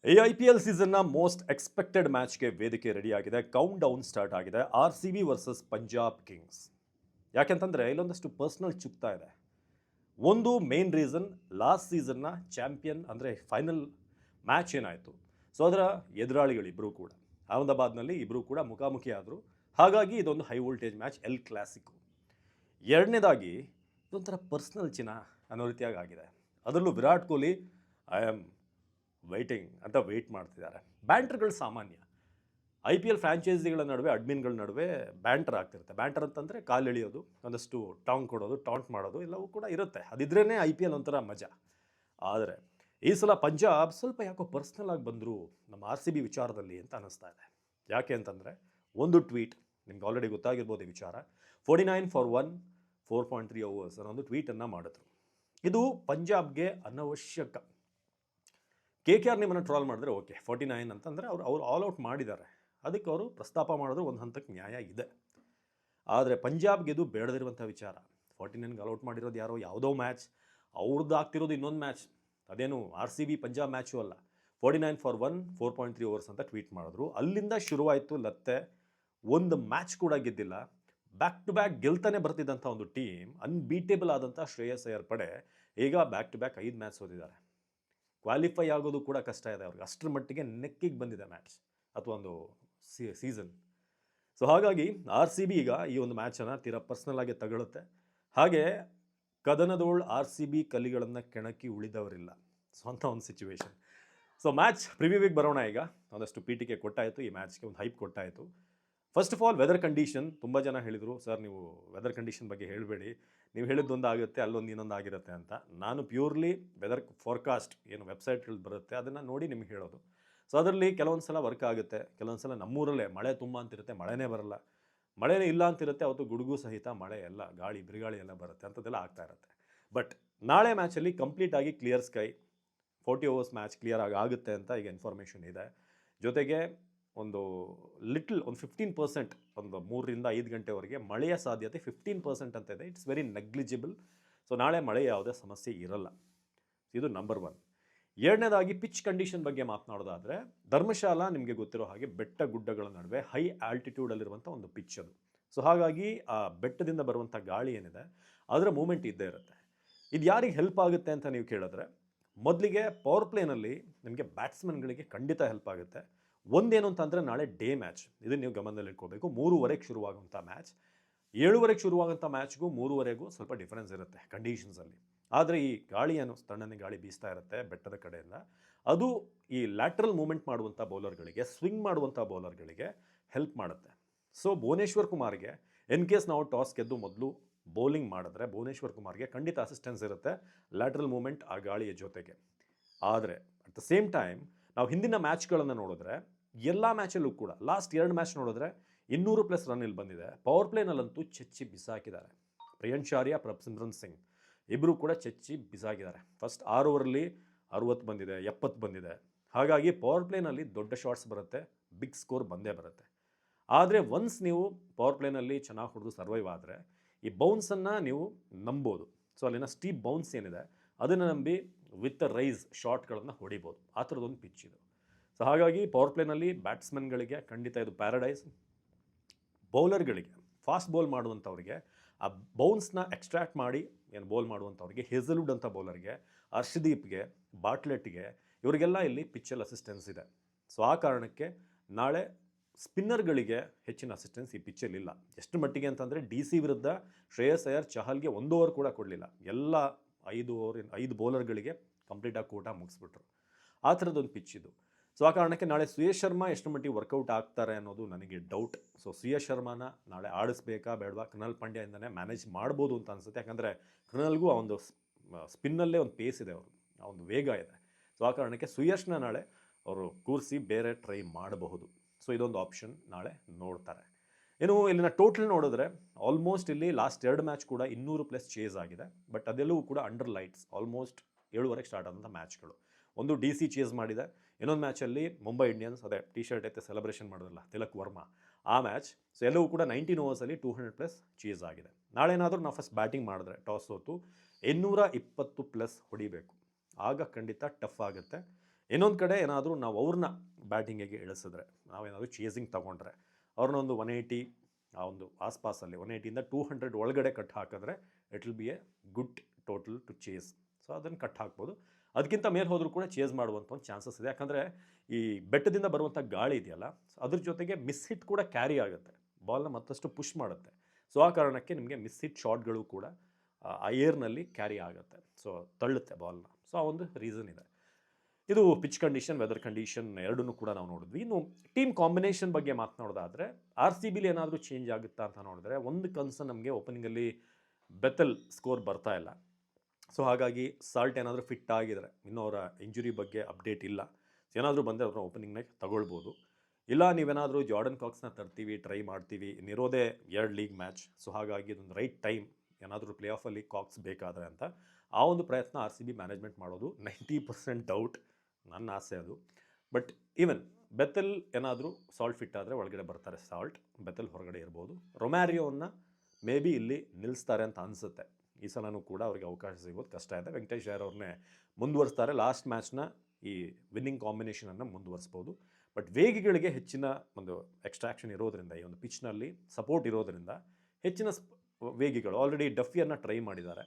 IPL ಸೀಸನ್ನ most expected ಮ್ಯಾಚ್ಗೆ ವೇದಿಕೆ ready ಆಗಿದೆ. Count down start ಆಗಿದೆ. RCB versus Punjab Kings. ಯಾಕೆಂತಂದ್ರೆ ಇಲ್ಲೊಂದಷ್ಟು ಪರ್ಸನಲ್ ಚುಕ್ತಾ ಇದೆ. ಒಂದು ಮೇನ್ ರೀಸನ್, ಲಾಸ್ಟ್ ಸೀಸನ್ನ ಚಾಂಪಿಯನ್ ಅಂದರೆ ಫೈನಲ್ ಮ್ಯಾಚ್ ಏನಾಯಿತು, ಸೊ ಅದರ ಎದುರಾಳಿಗಳು ಇಬ್ಬರು ಕೂಡ ಅಹಮದಾಬಾದ್ನಲ್ಲಿ ಇಬ್ಬರು ಕೂಡ ಮುಖಾಮುಖಿ ಆದರು. ಹಾಗಾಗಿ ಇದೊಂದು high voltage match, L classic. ಎರಡನೇದಾಗಿ ಇದೊಂಥರ ಪರ್ಸ್ನಲ್ ಚಿನ್ನ ಅನ್ನೋ ರೀತಿಯಾಗಿ ಆಗಿದೆ. ಅದರಲ್ಲೂ Virat Kohli I am waiting ಅಂತ ವೆಯ್ಟ್ ಮಾಡ್ತಿದ್ದಾರೆ. ಬ್ಯಾಂಟರ್ಗಳು ಸಾಮಾನ್ಯ. IPL ಫ್ರಾಂಚೈಸಿಗಳ ನಡುವೆ, ಅಡ್ಮಿನ್ಗಳ ನಡುವೆ ಬ್ಯಾಂಟರ್ ಆಗ್ತಿರುತ್ತೆ. ಬ್ಯಾಂಟರ್ ಅಂತಂದರೆ ಕಾಲು ಎಳೆಯೋದು, ಒಂದಷ್ಟು ಟಾಂಗ್ ಕೊಡೋದು, ಟಾಂಟ್ ಮಾಡೋದು ಎಲ್ಲವೂ ಕೂಡ ಇರುತ್ತೆ. ಅದಿದ್ರೇ IPL ಒಂಥರ ಮಜಾ. ಆದರೆ ಈ ಸಲ ಪಂಜಾಬ್ ಸ್ವಲ್ಪ ಯಾಕೋ ಪರ್ಸ್ನಲ್ ಆಗಿ ಬಂದರು ನಮ್ಮ RCB ವಿಚಾರದಲ್ಲಿ ಅಂತ ಅನ್ನಿಸ್ತಾ ಇದೆ. ಯಾಕೆ ಅಂತಂದರೆ ಒಂದು ಟ್ವೀಟ್, ನಿಮ್ಗೆ ಆಲ್ರೆಡಿ ಗೊತ್ತಾಗಿರ್ಬೋದು ಈ ವಿಚಾರ. 49 for 1, 4.3 overs ಅನ್ನೋ ಒಂದು ಟ್ವೀಟನ್ನು ಮಾಡಿದ್ರು. ಇದು ಪಂಜಾಬ್ಗೆ ಅನವಶ್ಯಕ. KKR ನಿಮ್ಮನ್ನು ಟ್ರಾಲ್ ಮಾಡಿದ್ರೆ ಓಕೆ, 49 ಅಂತಂದರೆ ಅವ್ರು ಆಲ್ ಔಟ್ ಮಾಡಿದ್ದಾರೆ, ಅದಕ್ಕೆ ಅವರು ಪ್ರಸ್ತಾಪ ಮಾಡಿದ್ರು, ಒಂದು ಹಂತಕ್ಕೆ ನ್ಯಾಯ ಇದೆ. ಆದರೆ ಪಂಜಾಬ್ಗೆ ಇದು ಬೇಡದಿರುವಂಥ ವಿಚಾರ. 49ಗೆ ಆಲ್ ಔಟ್ ಮಾಡಿರೋದು ಯಾರೋ, ಯಾವುದೋ ಮ್ಯಾಚ್, ಅವ್ರದ್ದು ಆಗ್ತಿರೋದು ಇನ್ನೊಂದು ಮ್ಯಾಚ್, ಅದೇನು RCB ಪಂಜಾಬ್ ಮ್ಯಾಚು ಅಲ್ಲ. 49 for 1, 4.3 overs ಅಂತ ಟ್ವೀಟ್ ಮಾಡಿದ್ರು. ಅಲ್ಲಿಂದ ಶುರುವಾಯಿತು ಲತ್ತೆ. ಒಂದು ಮ್ಯಾಚ್ ಕೂಡ ಗೆದ್ದಿಲ್ಲ. ಬ್ಯಾಕ್ ಟು ಬ್ಯಾಕ್ ಗೆಲ್ತಾನೆ ಬರ್ತಿದ್ದಂಥ ಒಂದು ಟೀಮ್, ಅನ್ಬೀಟೇಬಲ್ ಆದಂಥ ಶ್ರೇಯಸ್ ಅಯ್ಯರ್ ಪಡೆ ಈಗ ಬ್ಯಾಕ್ ಟು ಬ್ಯಾಕ್ 5 ಮ್ಯಾಚ್ ಸೋತಿದ್ದಾರೆ. ಕ್ವಾಲಿಫೈ ಆಗೋದು ಕೂಡ ಕಷ್ಟ ಇದೆ ಅವ್ರಿಗೆ, ಅಷ್ಟರ ಮಟ್ಟಿಗೆ ನೆಕ್ಕಿಗೆ ಬಂದಿದೆ ಮ್ಯಾಚ್ ಅಥವಾ ಒಂದು ಸೀಸನ್. ಸೊ ಹಾಗಾಗಿ RCB ಈಗ ಈ ಒಂದು ಮ್ಯಾಚನ್ನು ತೀರಾ ಪರ್ಸ್ನಲ್ ಆಗಿ ತಗೊಳುತ್ತೆ. ಹಾಗೆ ಕದನದೋಳ್ RCB ಕಲಿಗಳನ್ನು ಕೆಣಕಿ ಉಳಿದವರಿಲ್ಲ, ಸ್ವಂತ ಒಂದು ಸಿಚುವೇಶನ್. ಸೊ ಮ್ಯಾಚ್ ಪ್ರಿವ್ಯೂವಿಗೆ ಬರೋಣ. ಈಗ ಒಂದಷ್ಟು ಪೀಟಿಕೆ ಕೊಟ್ಟಾಯಿತು, ಈ ಮ್ಯಾಚ್ಗೆ ಒಂದು ಹೈಪ್ ಕೊಟ್ಟಾಯಿತು. First of all weather condition. ತುಂಬ ಜನ ಹೇಳಿದರು, ಸರ್ ನೀವು ವೆದರ್ ಕಂಡೀಷನ್ ಬಗ್ಗೆ ಹೇಳಬೇಡಿ, ನೀವು ಹೇಳಿದ್ದೊಂದು ಆಗುತ್ತೆ, ಅಲ್ಲೊಂದು ಇನ್ನೊಂದು ಆಗಿರುತ್ತೆ ಅಂತ. ನಾನು ಪ್ಯೂರ್ಲಿ ವೆದರ್ ಫಾರ್ಕಾಸ್ಟ್ ಏನು ವೆಬ್ಸೈಟ್ಗಳು ಬರುತ್ತೆ ಅದನ್ನು ನೋಡಿ ನಿಮ್ಗೆ ಹೇಳೋದು. ಸೊ ಅದರಲ್ಲಿ ಕೆಲವೊಂದು ಸಲ ವರ್ಕ್ ಆಗುತ್ತೆ, ಕೆಲವೊಂದು ಸಲ ನಮ್ಮೂರಲ್ಲೇ ಮಳೆ ತುಂಬ ಅಂತಿರುತ್ತೆ, ಮಳೆನೇ ಬರಲ್ಲ. ಮಳೆನೇ ಇಲ್ಲ ಅಂತಿರುತ್ತೆ, ಅವತ್ತು ಗುಡುಗು ಸಹಿತ ಮಳೆ ಎಲ್ಲ, ಗಾಳಿ ಬಿರುಗಾಳಿ ಎಲ್ಲ ಬರುತ್ತೆ, ಅಂಥದ್ದೆಲ್ಲ ಆಗ್ತಾ ಇರುತ್ತೆ. ಬಟ್ ನಾಳೆ ಮ್ಯಾಚಲ್ಲಿ ಕಂಪ್ಲೀಟಾಗಿ clear sky, 40 overs match clear ಆಗುತ್ತೆ ಅಂತ ಈಗ ಇನ್ಫಾರ್ಮೇಷನ್ ಇದೆ. ಜೊತೆಗೆ ಒಂದು 15%, ಒಂದು 3 ರಿಂದ 5 ಗಂಟೆವರೆಗೆ ಮಳೆಯ ಸಾಧ್ಯತೆ 15% ಅಂತ ಇದೆ. It's very negligible. ಸೊ ನಾಳೆ ಮಳೆ ಯಾವುದೇ ಸಮಸ್ಯೆ ಇರಲ್ಲ. ಇದು ನಂಬರ್ 1. ಎರಡನೇದಾಗಿ ಪಿಚ್ ಕಂಡೀಷನ್ ಬಗ್ಗೆ ಮಾತನಾಡೋದಾದರೆ, ಧರ್ಮಶಾಲಾ ನಿಮಗೆ ಗೊತ್ತಿರೋ ಹಾಗೆ ಬೆಟ್ಟ ಗುಡ್ಡಗಳ ನಡುವೆ ಹೈ ಆಲ್ಟಿಟ್ಯೂಡಲ್ಲಿರುವಂಥ ಒಂದು ಪಿಚ್ ಅದು. ಸೊ ಹಾಗಾಗಿ ಆ ಬೆಟ್ಟದಿಂದ ಬರುವಂಥ ಗಾಳಿ ಏನಿದೆ ಅದರ ಮೂಮೆಂಟ್ ಇದ್ದೇ ಇರುತ್ತೆ. ಇದು ಯಾರಿಗೆ ಹೆಲ್ಪ್ ಆಗುತ್ತೆ ಅಂತ ನೀವು ಕೇಳಿದ್ರೆ, ಮೊದಲಿಗೆ ಪವರ್ ಪ್ಲೇನಲ್ಲಿ ನಿಮಗೆ ಬ್ಯಾಟ್ಸ್ಮನ್ಗಳಿಗೆ ಖಂಡಿತ ಹೆಲ್ಪ್ ಆಗುತ್ತೆ. ಒಂದೇನು ಅಂತಂದರೆ ನಾಳೆ ಡೇ ಮ್ಯಾಚ್, ಇದನ್ನು ನೀವು ಗಮನದಲ್ಲಿ ಇಟ್ಕೋಬೇಕು. 3:30ಗೆ ಶುರುವಾಗುವಂಥ ಮ್ಯಾಚ್, 7:30ಗೆ ಶುರುವಾಗುವಂಥ ಮ್ಯಾಚ್ಗೂ 3:30ಗೂ ಸ್ವಲ್ಪ ಡಿಫರೆನ್ಸ್ ಇರುತ್ತೆ ಕಂಡೀಷನ್ಸಲ್ಲಿ. ಆದರೆ ಈ ಗಾಳಿ ಏನು ತಣ್ಣನೆ ಗಾಳಿ ಬೀಸ್ತಾ ಇರುತ್ತೆ ಬೆಟ್ಟದ ಕಡೆಯಿಂದ, ಅದು ಈ ಲ್ಯಾಟ್ರಲ್ ಮೂವ್ಮೆಂಟ್ ಮಾಡುವಂಥ ಬೌಲರ್ಗಳಿಗೆ, ಸ್ವಿಂಗ್ ಮಾಡುವಂಥ ಬೌಲರ್ಗಳಿಗೆ ಹೆಲ್ಪ್ ಮಾಡುತ್ತೆ. ಸೊ ಭುವನೇಶ್ವರ್ ಕುಮಾರ್ಗೆ ಇನ್ ಕೇಸ್ ನಾವು ಟಾಸ್ ಗೆದ್ದು ಮೊದಲು ಬೌಲಿಂಗ್ ಮಾಡಿದ್ರೆ, ಭುವನೇಶ್ವರ್ ಕುಮಾರ್ಗೆ ಖಂಡಿತ ಅಸಿಸ್ಟೆನ್ಸ್ ಇರುತ್ತೆ ಲ್ಯಾಟ್ರಲ್ ಮೂವ್ಮೆಂಟ್ ಆ ಗಾಳಿಯ ಜೊತೆಗೆ. ಆದರೆ ಅಟ್ ದ ಸೇಮ್ ಟೈಮ್ ನಾವು ಹಿಂದಿನ ಮ್ಯಾಚ್ಗಳನ್ನು ನೋಡಿದ್ರೆ, ಎಲ್ಲ ಮ್ಯಾಚಲ್ಲೂ ಕೂಡ ಲಾಸ್ಟ್ 2 ಮ್ಯಾಚ್ ನೋಡಿದ್ರೆ 200+ ರನ್ ಇಲ್ಲಿ ಬಂದಿದೆ. ಪವರ್ ಪ್ಲೇನಲ್ಲಂತೂ ಚೆಚ್ಚಿ ಬಿಸಾಕಿದ್ದಾರೆ. ಪ್ರಿಯಂಶಾರ್ಯ, ಪ್ರಭ್ಸಿಮ್ರನ್ ಸಿಂಗ್ ಇಬ್ಬರು ಕೂಡ ಚೆಚ್ಚಿ ಬಿಸಾಕಿದ್ದಾರೆ. ಫಸ್ಟ್ 6 ಓವರಲ್ಲಿ 60 ಬಂದಿದೆ, 70 ಬಂದಿದೆ. ಹಾಗಾಗಿ ಪವರ್ ಪ್ಲೇನಲ್ಲಿ ದೊಡ್ಡ ಶಾಟ್ಸ್ ಬರುತ್ತೆ, ಬಿಗ್ ಸ್ಕೋರ್ ಬಂದೇ ಬರುತ್ತೆ. ಆದರೆ ಒನ್ಸ್ ನೀವು ಪವರ್ ಪ್ಲೇನಲ್ಲಿ ಚೆನ್ನಾಗಿ ಹೊಡೆದು ಸರ್ವೈವ್ ಆದರೆ, ಈ ಬೌನ್ಸನ್ನು ನೀವು ನಂಬೋದು. ಸೊ ಅಲ್ಲಿನ ಸ್ಟೀಪ್ ಬೌನ್ಸ್ ಏನಿದೆ ಅದನ್ನು ನಂಬಿ ವಿತ್ ರೈಸ್ ಶಾಟ್ಗಳನ್ನು ಹೊಡಿಬೋದು. ಆ ಥರದೊಂದು ಪಿಚ್ ಇದು. ಸೊ ಹಾಗಾಗಿ ಪವರ್ ಪ್ಲೇನಲ್ಲಿ ಬ್ಯಾಟ್ಸ್ಮನ್ಗಳಿಗೆ ಖಂಡಿತ ಇದು ಪ್ಯಾರಡೈಸ್. ಬೌಲರ್ಗಳಿಗೆ, ಫಾಸ್ಟ್ ಬೌಲ್ ಮಾಡುವಂಥವ್ರಿಗೆ ಆ ಬೌನ್ಸ್ನ ಎಕ್ಸ್ಟ್ರಾಕ್ಟ್ ಮಾಡಿ ಏನು ಬೌಲ್ ಮಾಡುವಂಥವ್ರಿಗೆ, ಹೇಸಲ್ವುಡ್ ಅಂತ ಬೌಲರ್ಗೆ, ಹರ್ಷದೀಪ್ಗೆ, ಬಾಟ್ಲೆಟ್ಗೆ, ಇವರಿಗೆಲ್ಲ ಇಲ್ಲಿ ಪಿಚ್ಚಲ್ಲಿ ಅಸಿಸ್ಟೆನ್ಸ್ ಇದೆ. ಸೊ ಆ ಕಾರಣಕ್ಕೆ ನಾಳೆ ಸ್ಪಿನ್ನರ್ಗಳಿಗೆ ಹೆಚ್ಚಿನ ಅಸಿಸ್ಟೆನ್ಸ್ ಈ ಪಿಚ್ಚಲ್ಲಿಲ್ಲ. ಎಷ್ಟು ಮಟ್ಟಿಗೆ ಅಂತಂದರೆ DC ವಿರುದ್ಧ ಶ್ರೇಯಸ್ ಅಯ್ಯರ್ ಚಹಲ್ಗೆ 1 ಓವರ್ ಕೂಡ ಕೊಡಲಿಲ್ಲ. ಎಲ್ಲ 5 ಬೌಲರ್ಗಳಿಗೆ ಕಂಪ್ಲೀಟಾಗಿ ಕೂಟ ಮುಗಿಸ್ಬಿಟ್ರು. ಆ ಥರದೊಂದು ಪಿಚ್ ಇದು. ಸೊ ಆ ಕಾರಣಕ್ಕೆ ನಾಳೆ ಸುಯೇಶ್ ಶರ್ಮಾ ಎಷ್ಟು ಮಟ್ಟಿಗೆ ವರ್ಕೌಟ್ ಆಗ್ತಾರೆ ಅನ್ನೋದು ನನಗೆ ಡೌಟ್. ಸೊ ಸುಯೇಶ್ ಶರ್ಮಾನ ನಾಳೆ ಆಡಿಸ್ಬೇಕಾ ಬೇಡವಾ, ಕೃಣಾಲ್ ಪಾಂಡ್ಯದಿಂದನೇ ಮ್ಯಾನೇಜ್ ಮಾಡ್ಬೋದು ಅಂತ ಅನಿಸುತ್ತೆ. ಯಾಕಂದರೆ ಕೃಣಾಲ್ಗೂ ಆ ಒಂದು ಸ್ಪಿನ್ನಲ್ಲೇ ಒಂದು ಪೇಸ್ ಇದೆ, ಅವರು ಆ ಒಂದು ವೇಗ ಇದೆ. ಸೊ ಆ ಕಾರಣಕ್ಕೆ ಸುಯೇಶ್ನ ನಾಳೆ ಅವರು ಕೂರಿಸಿ ಬೇರೆ ಟ್ರೈ ಮಾಡಬಹುದು. ಸೊ ಇದೊಂದು ಆಪ್ಷನ್ ನಾಳೆ ನೋಡ್ತಾರೆ. ಇನ್ನು ಇಲ್ಲಿನ ಟೋಟಲ್ ನೋಡಿದ್ರೆ ಆಲ್ಮೋಸ್ಟ್ ಇಲ್ಲಿ ಲಾಸ್ಟ್ 2 ಮ್ಯಾಚ್ ಕೂಡ 200+ ಚೇಸ್ ಆಗಿದೆ. ಬಟ್ ಅದೆಲ್ಲವೂ ಕೂಡ ಅಂಡರ್ ಲೈಟ್ಸ್. ಆಲ್ಮೋಸ್ಟ್ 7:30ಗೆ ಸ್ಟಾರ್ಟ್ ಆದಂಥ ಮ್ಯಾಚ್ಗಳು. ಒಂದು DC ಚೇಸ್ ಮಾಡಿದೆ, ಇನ್ನೊಂದು ಮ್ಯಾಚಲ್ಲಿ ಮುಂಬೈ ಇಂಡಿಯನ್ಸ್, ಅದೇ ಟಿ ಶರ್ಟ್ ಐತೆ ಸೆಲೆಬ್ರೇಷನ್ ಮಾಡೋದಲ್ಲ ತಿಲಕ್ ವರ್ಮಾ, ಆ ಮ್ಯಾಚ್. ಸೊ ಎಲ್ಲವೂ ಕೂಡ 19 ಓವರ್ಸಲ್ಲಿ 200+ ಚೇಸ್ ಆಗಿದೆ. ನಾಳೆ ಏನಾದರೂ ನಾವು ಫಸ್ಟ್ ಬ್ಯಾಟಿಂಗ್ ಮಾಡಿದ್ರೆ ಟಾಸ್ ಸೋತು 220+ ಹೊಡಿಬೇಕು. ಆಗ ಖಂಡಿತ ಟಫ್ ಆಗುತ್ತೆ. ಇನ್ನೊಂದು ಕಡೆ ಏನಾದರೂ ನಾವು ಅವ್ರನ್ನ ಬ್ಯಾಟಿಂಗಿಗೆ ಇಳಿಸಿದ್ರೆ, ನಾವೇನಾದರೂ ಚೇಸಿಂಗ್ ತೊಗೊಂಡ್ರೆ, ಅವ್ರನ್ನ ಒಂದು 180 ಆ ಒಂದು ಆಸ್ಪಾಸಲ್ಲಿ 180ಇಂದ 200 ಒಳಗಡೆ ಕಟ್ ಹಾಕಿದ್ರೆ it will be a good total to chase. So ಅದನ್ನು ಕಟ್ ಹಾಕ್ಬೋದು. ಅದಕ್ಕಿಂತ ಮೇಲೆ ಹೋದರೂ ಕೂಡ ಚೇಸ್ ಮಾಡುವಂಥ ಒಂದು ಚಾನ್ಸಸ್ ಇದೆ. ಯಾಕಂದರೆ ಈ ಬೆಟ್ಟದಿಂದ ಬರುವಂಥ ಗಾಳಿ ಇದೆಯಲ್ಲ, ಅದ್ರ ಜೊತೆಗೆ ಮಿಸ್ ಹಿಟ್ ಕೂಡ ಕ್ಯಾರಿ ಆಗುತ್ತೆ, ಬಾಲ್ನ ಮತ್ತಷ್ಟು ಪುಷ್ ಮಾಡುತ್ತೆ. ಸೊ ಆ ಕಾರಣಕ್ಕೆ ನಿಮಗೆ ಮಿಸ್ ಹಿಟ್ ಶಾಟ್ಗಳು ಕೂಡ ಆ ಏರ್ನಲ್ಲಿ ಕ್ಯಾರಿ ಆಗುತ್ತೆ, ಸೊ ತಳ್ಳುತ್ತೆ ಬಾಲ್ನ. ಸೊ ಆ ಒಂದು ರೀಸನ್ ಇದೆ. ಇದು ಪಿಚ್ ಕಂಡೀಷನ್, ವೆದರ್ ಕಂಡೀಷನ್ ಎರಡನ್ನೂ ಕೂಡ ನಾವು ನೋಡಿದ್ವಿ. ಇನ್ನು ಟೀಮ್ ಕಾಂಬಿನೇಷನ್ ಬಗ್ಗೆ ಮಾತನಾಡೋದಾದರೆ RCBಲಿ ಏನಾದರೂ ಚೇಂಜ್ ಆಗುತ್ತಾ ಅಂತ ನೋಡಿದ್ರೆ, ಒಂದು ಕನ್ಸರ್ನ್ ನಮಗೆ ಓಪನಿಂಗಲ್ಲಿ ಬೆಥೆಲ್ ಸ್ಕೋರ್ ಬರ್ತಾ ಇಲ್ಲ. ಸೊ ಹಾಗಾಗಿ ಸಾಲ್ಟ್ ಏನಾದರೂ ಫಿಟ್ ಆಗಿದ್ರೆ, ಇನ್ನೂ ಅವರ ಇಂಜುರಿ ಬಗ್ಗೆ ಅಪ್ಡೇಟ್ ಇಲ್ಲ, ಏನಾದರೂ ಬಂದರೆ ಅವ್ರನ್ನ ಓಪನಿಂಗ್ನಾಗ ತಗೊಳ್ಬೋದು. ಇಲ್ಲ ನೀವೇನಾದರೂ ಜಾರ್ಡನ್ ಕಾಕ್ಸ್ನ ತರ್ತೀವಿ, ಟ್ರೈ ಮಾಡ್ತೀವಿ, ಇನ್ನಿರೋದೇ 2 ಲೀಗ್ ಮ್ಯಾಚ್, ಸೊ ಹಾಗಾಗಿ ಇದೊಂದು ರೈಟ್ ಟೈಮ್ ಏನಾದರೂ ಪ್ಲೇ ಆಫಲ್ಲಿ ಕಾಕ್ಸ್ ಬೇಕಾದರೆ ಅಂತ ಆ ಒಂದು ಪ್ರಯತ್ನ RCB ಮ್ಯಾನೇಜ್ಮೆಂಟ್ ಮಾಡೋದು 90% ಡೌಟ್, ನನ್ನ ಆಸೆ ಅದು. ಬಟ್ ಈವನ್ ಬೆಥೆಲ್ ಏನಾದರೂ ಸಾಲ್ಟ್ ಫಿಟ್ ಆದರೆ ಒಳಗಡೆ ಬರ್ತಾರೆ ಸಾಲ್ಟ್, ಬೆಥೆಲ್ ಹೊರಗಡೆ ಇರ್ಬೋದು. ರೊಮ್ಯಾರಿಯೋವನ್ನು ಮೇ ಬಿ ಇಲ್ಲಿ ನಿಲ್ಲಿಸ್ತಾರೆ ಅಂತ ಅನಿಸುತ್ತೆ. ಈ ಸಲನೂ ಕೂಡ ಅವರಿಗೆ ಅವಕಾಶ ಸಿಗೋದು ಕಷ್ಟ ಇದೆ. ವೆಂಕಟೇಶ್ ಅಯ್ಯರ್ ಅವ್ರನ್ನೇ ಮುಂದುವರಿಸ್ತಾರೆ, ಲಾಸ್ಟ್ ಮ್ಯಾಚ್ನ ಈ ವಿನ್ನಿಂಗ್ ಕಾಂಬಿನೇಷನನ್ನು ಮುಂದುವರಿಸ್ಬೋದು. ಬಟ್ ವೇಗಿಗಳಿಗೆ ಹೆಚ್ಚಿನ ಒಂದು ಎಕ್ಸ್ಟ್ರಾಕ್ಷನ್ ಇರೋದರಿಂದ, ಈ ಒಂದು ಪಿಚ್ನಲ್ಲಿ ಸಪೋರ್ಟ್ ಇರೋದರಿಂದ ಹೆಚ್ಚಿನ ವೇಗಿಗಳು ಆಲ್ರೆಡಿ ಡಫಿಯನ್ನು ಟ್ರೈ ಮಾಡಿದ್ದಾರೆ.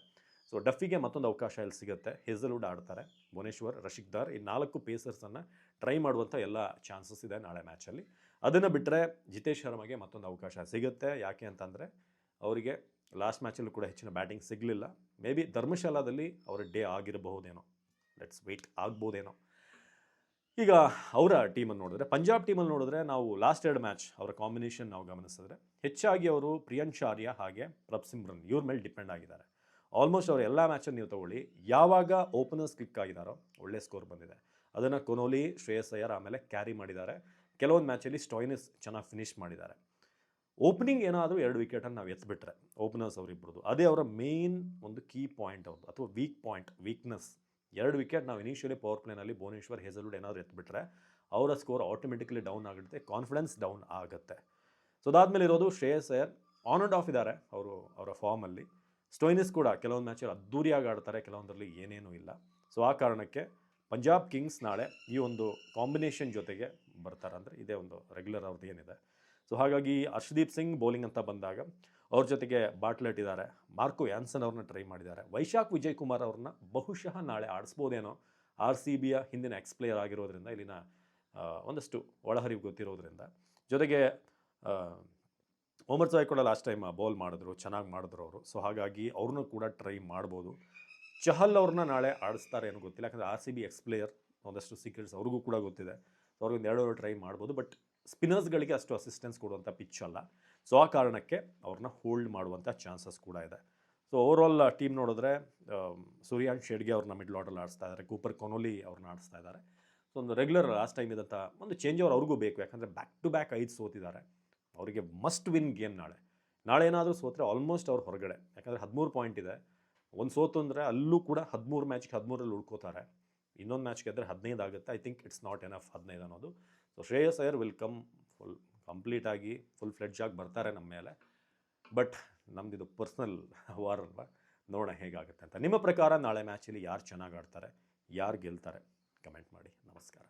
ಸೊ ಡಫಿಗೆ ಮತ್ತೊಂದು ಅವಕಾಶ ಇಲ್ಲಿ ಸಿಗುತ್ತೆ. ಹೇಸಲ್ವುಡ್ ಆಡ್ತಾರೆ, ಭುವನೇಶ್ವರ್, ರಶಿಕ್ದಾರ್, ಈ 4 ಪೇಸರ್ಸನ್ನು ಟ್ರೈ ಮಾಡುವಂಥ ಎಲ್ಲ ಚಾನ್ಸಸ್ ಇದೆ ನಾಳೆ ಮ್ಯಾಚಲ್ಲಿ. ಅದನ್ನು ಬಿಟ್ಟರೆ ಜಿತೇಶ್ ಶರ್ಮಗೆ ಮತ್ತೊಂದು ಅವಕಾಶ ಸಿಗುತ್ತೆ. ಯಾಕೆ ಅಂತಂದರೆ ಅವರಿಗೆ ಲಾಸ್ಟ್ ಮ್ಯಾಚಲ್ಲೂ ಕೂಡ ಹೆಚ್ಚಿನ ಬ್ಯಾಟಿಂಗ್ ಸಿಗಲಿಲ್ಲ. ಮೇ ಬಿ ಧರ್ಮಶಾಲಾದಲ್ಲಿ ಅವರ ಡೇ ಆಗಿರಬಹುದೇನೋ, ಲೆಟ್ಸ್ ವೆಯ್ಟ್, ಆಗ್ಬೋದೇನೋ. ಈಗ ಅವರ ಟೀಮನ್ನು ನೋಡಿದ್ರೆ, ಪಂಜಾಬ್ ಟೀಮಲ್ಲಿ ನೋಡಿದ್ರೆ ನಾವು ಲಾಸ್ಟ್ 2 ಮ್ಯಾಚ್ ಅವರ ಕಾಂಬಿನೇಷನ್ ನಾವು ಗಮನಿಸಿದ್ರೆ ಹೆಚ್ಚಾಗಿ ಅವರು ಪ್ರಿಯಾಂಶ್ ಆರ್ಯ ಹಾಗೆ ಪ್ರಭ್ಸಿಮ್ರನ್ ಇವ್ರ ಮೇಲೆ ಡಿಪೆಂಡ್ ಆಗಿದ್ದಾರೆ. ಆಲ್ಮೋಸ್ಟ್ ಅವರು ಎಲ್ಲ ಮ್ಯಾಚನ್ನು ನೀವು ತಗೊಳ್ಳಿ, ಯಾವಾಗ ಓಪನರ್ಸ್ ಕ್ಲಿಕ್ ಆಗಿದ್ದಾರೋ ಒಳ್ಳೆ ಸ್ಕೋರ್ ಬಂದಿದೆ. ಅದನ್ನು ಕೊನೋಲಿ, ಶ್ರೇಯಸ್ ಅಯ್ಯರ್ ಆಮೇಲೆ ಕ್ಯಾರಿ ಮಾಡಿದ್ದಾರೆ. ಕೆಲವೊಂದು ಮ್ಯಾಚಲ್ಲಿ ಸ್ಟೋಯ್ನಿಸ್ ಚೆನ್ನಾಗಿ ಫಿನಿಶ್ ಮಾಡಿದ್ದಾರೆ. ಓಪನಿಂಗ್ ಏನಾದರೂ 2 ವಿಕೆಟನ್ನು ನಾವು ಎತ್ಬಿಟ್ರೆ ಓಪನರ್ಸ್ ಅವರಿಬ್ಬರದು, ಅದೇ ಅವರ ಮೇನ್ ಒಂದು ಕೀ ಪಾಯಿಂಟ್ ಅವ್ರದ್ದು, ಅಥವಾ ವೀಕ್ನೆಸ್. 2 ವಿಕೆಟ್ ನಾವು ಇನಿಷಿಯಲಿ ಪವರ್ ಪ್ಲೇನಲ್ಲಿ ಭುವನೇಶ್ವರ್, ಹೇಸಲ್ವುಡ್ ಏನಾದರೂ ಎತ್ಬಿಟ್ರೆ ಅವರ ಸ್ಕೋರ್ ಆಟೋಮೆಟಿಕಲಿ ಡೌನ್ ಆಗುತ್ತೆ, ಕಾನ್ಫಿಡೆನ್ಸ್ ಡೌನ್ ಆಗುತ್ತೆ. ಸೊ ಅದಾದಮೇಲೆ ಇರೋದು Shreyas Iyer, on and of ಇದ್ದಾರೆ ಅವರ ಫಾರ್ಮಲ್ಲಿ. ಸ್ಟೋಯ್ನಿಸ್ ಕೂಡ ಕೆಲವೊಂದು ಮ್ಯಾಚಲ್ಲಿ ಅದ್ದೂರಿಯಾಗಿ ಆಡ್ತಾರೆ, ಕೆಲವೊಂದರಲ್ಲಿ ಏನೇನೂ ಇಲ್ಲ. ಸೊ ಆ ಕಾರಣಕ್ಕೆ ಪಂಜಾಬ್ ಕಿಂಗ್ಸ್ ನಾಳೆ ಈ ಒಂದು ಕಾಂಬಿನೇಷನ್ ಜೊತೆಗೆ ಬರ್ತಾರೆ, ಅಂದರೆ ಇದೇ ಒಂದು ರೆಗ್ಯುಲರ್ ಅವ್ರದ್ದು ಏನಿದೆ. ಸೊ ಹಾಗಾಗಿ ಹರ್ಷದೀಪ್ ಸಿಂಗ್ ಬೌಲಿಂಗ್ ಅಂತ ಬಂದಾಗ ಅವ್ರ ಜೊತೆಗೆ ಬಾಟ್ಲೆಟ್ ಇದ್ದಾರೆ, ಮಾರ್ಕೋ ಯಾನ್ಸನ್ ಅವ್ರನ್ನ ಟ್ರೈ ಮಾಡಿದ್ದಾರೆ, ವೈಶಾಖ್ ವಿಜಯ್ ಕುಮಾರ್ ಅವ್ರನ್ನ ಬಹುಶಃ ನಾಳೆ ಆಡಿಸ್ಬೋದೇನೋ. RCBಯ ಹಿಂದಿನ ಎಕ್ಸ್ಪ್ಲೇಯರ್ ಆಗಿರೋದ್ರಿಂದ, ಇಲ್ಲಿನ ಒಂದಷ್ಟು ಒಳಹರಿವು ಗೊತ್ತಿರೋದ್ರಿಂದ. ಜೊತೆಗೆ ಒಮರ್ ಜಾಯ್ ಕೂಡ ಲಾಸ್ಟ್ ಟೈಮ್ ಬೌಲ್ ಮಾಡಿದ್ರು, ಚೆನ್ನಾಗಿ ಮಾಡಿದ್ರು ಅವರು. ಸೊ ಹಾಗಾಗಿ ಅವ್ರನ್ನೂ ಕೂಡ ಟ್ರೈ ಮಾಡ್ಬೋದು. ಚಹಲ್ ಅವ್ರನ್ನ ನಾಳೆ ಆಡಿಸ್ತಾರೆ ಏನೋ ಗೊತ್ತಿಲ್ಲ, ಯಾಕಂದರೆ RCB ಎಕ್ಸ್ಪ್ಲೇಯರ್, ಒಂದಷ್ಟು ಸೀಕ್ರೆಟ್ಸ್ ಅವ್ರಿಗೂ ಕೂಡ ಗೊತ್ತಿದೆ. ಸೊ ಅವ್ರಿಗೊಂದು 2 ಟ್ರೈ ಮಾಡ್ಬೋದು. ಬಟ್ ಸ್ಪಿನ್ನರ್ಸ್ಗಳಿಗೆ ಅಷ್ಟು ಅಸಿಸ್ಟೆನ್ಸ್ ಕೊಡುವಂಥ ಪಿಚ್ ಅಲ್ಲ. ಸೊ ಆ ಕಾರಣಕ್ಕೆ ಅವ್ರನ್ನ ಹೋಲ್ಡ್ ಮಾಡುವಂಥ ಚಾನ್ಸಸ್ ಕೂಡ ಇದೆ. ಸೊ ಓವರಾಲ್ ಟೀಮ್ ನೋಡಿದ್ರೆ ಸೂರ್ಯಾಂಶ್ ಶೆಡ್ಗೆ ಅವ್ರನ್ನ ಮಿಡ್ಲ್ ಆರ್ಡರ್ಲ್ಲಿ ಆಡಿಸ್ತಾ ಇದ್ದಾರೆ, ಕೂಪರ್ ಕೊನೋಲಿ ಅವ್ರನ್ನ ಆಡಿಸ್ತಾ ಇದ್ದಾರೆ. ಸೊ ಒಂದು ರೆಗ್ಯುಲರ್ ಲಾಸ್ಟ್ ಟೈಮ್ ಇದ್ದಂಥ ಒಂದು ಚೇಂಜ್ ಅವ್ರಿಗೂ ಬೇಕು, ಯಾಕಂದರೆ ಬ್ಯಾಕ್ ಟು ಬ್ಯಾಕ್ 5 ಸೋತಿದ್ದಾರೆ. ಅವರಿಗೆ ಮಸ್ಟ್ ವಿನ್ ಗೇಮ್ ನಾಳೆ ಏನಾದರೂ ಸೋತ್ರೆ ಆಲ್ಮೋಸ್ಟ್ ಅವ್ರು ಹೊರಗಡೆ, ಯಾಕಂದರೆ 13 ಪಾಯಿಂಟ್ ಇದೆ. ಒಂದು ಸೋತು ಅಂದರೆ ಅಲ್ಲೂ ಕೂಡ 13 ಮ್ಯಾಚ್ಗೆ 13ರಲ್ಲಿ ಉಳ್ಕೋತಾರೆ. ಇನ್ನೊಂದು ಮ್ಯಾಚ್ ಗೆದ್ದರೆ 15 ಆಗುತ್ತೆ. I think it's not enough 15 ಅನ್ನೋದು. So Shreyas Iyer will come ಕಂಪ್ಲೀಟಾಗಿ ಫುಲ್ ಫ್ಲೆಡ್ಜ್ ಆಗಿ ಬರ್ತಾರೆ ನಮ್ಮ ಮೇಲೆ. ಬಟ್ ನಮ್ಮದಿದು ಪರ್ಸ್ನಲ್ ವಾರ್ ಅಲ್ವಾ, ನೋಡೋಣ ಹೇಗಾಗುತ್ತೆ ಅಂತ. ನಿಮ್ಮ ಪ್ರಕಾರ ನಾಳೆ ಮ್ಯಾಚಲ್ಲಿ ಯಾರು ಚೆನ್ನಾಗಿ ಆಡ್ತಾರೆ, ಯಾರು ಗೆಲ್ತಾರೆ, ಕಮೆಂಟ್ ಮಾಡಿ. ನಮಸ್ಕಾರ.